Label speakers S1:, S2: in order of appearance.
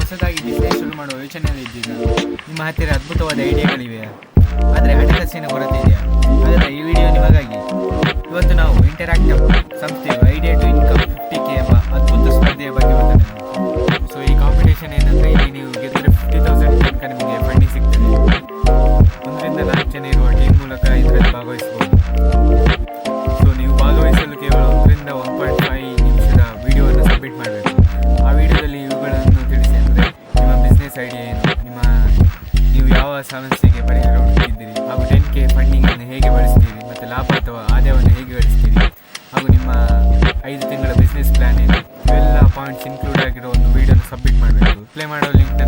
S1: ಹೊಸದಾಗಿ ಬಿಸ್ನೆಸ್ ಶುರು ಮಾಡುವ ಯೋಚನೆಯಲ್ಲಿ ಇದ್ದೀರಾ? ನಿಮ್ಮ ಹತ್ತಿರ ಅದ್ಭುತವಾದ ಐಡಿಯಾಗಳಿವೆಯಾ? ಆದರೆ ಹಣಕಾಸಿನ ಕೊರತೆ ಇದೆಯಾ? ಹಾಗಾದರೆ ಈ ವಿಡಿಯೋ ನಿಮಗಾಗಿ. ಇವತ್ತು ನಾವು ಇಂಟರಾಕ್ಟಿವ್ ಸಂಸ್ಥೆಯ ಐಡಿಯಾ ಟು ಇನ್ಕಮ್ 50K ಎಂಬ ಅದ್ಭುತ ಸ್ಪರ್ಧೆಯ ಬಗ್ಗೆ ಮಾತನಾಡೋಣ. ಸೊ ಈ ಕಾಂಪಿಟೇಷನ್ ಏನಂದರೆ, ಇಲ್ಲಿ ನೀವು ಗೆದ್ದರೆ 50,000 ತನಕ ನಿಮಗೆ ಫಂಡಿಂಗ್ ಸಿಗ್ತದೆ. 1-4 ಜನ ಇರುವ ಟೀಮ್ ಮೂಲಕ ಇದರಲ್ಲಿ ಭಾಗವಹಿಸಬಹುದು. ಸೊ ನೀವು ಭಾಗವಹಿಸಲು ಕೇವಲ 1-1.5 ನಿಮಿಷದ ವಿಡಿಯೋವನ್ನು ಸಬ್ಮಿಟ್ ಮಾಡಬೇಕು. ಆ ವಿಡಿಯೋದಲ್ಲಿ ಇವುಗಳನ್ನು ತಿಳಿಸಿ, ಅಂದರೆ ನಿಮ್ಮ ಬಿಸ್ನೆಸ್ ಐಡಿಯಾ ಏನು, ನೀವು ಯಾವ ಸಮಸ್ಯೆಗೆ ಪರಿಹಾರ ಹುಡುಕಿದ್ದೀರಿ, ಹಾಗೂ 10K ಫಂಡಿಂಗನ್ನು ಹೇಗೆ ಬಳಸ್ತೀರಿ, ಮತ್ತು ಲಾಭ ಅಥವಾ ಆದಾಯವನ್ನು ಹೇಗೆ ಗಳಿಸ್ತೀರಿ, ಹಾಗೂ ನಿಮ್ಮ 5 ತಿಂಗಳ ಬಿಸ್ನೆಸ್ ಪ್ಲಾನ್ ಏನು, ಇವೆಲ್ಲ ಪಾಯಿಂಟ್ಸ್ ಇನ್ಕ್ಲೂಡ್ ಆಗಿರೋ ಒಂದು ವಿಡಿಯೋನ ಸಬ್ಮಿಟ್ ಮಾಡಬೇಕು. ಪ್ಲೇ ಮಾಡೋ ಲಿಂಕ್ನ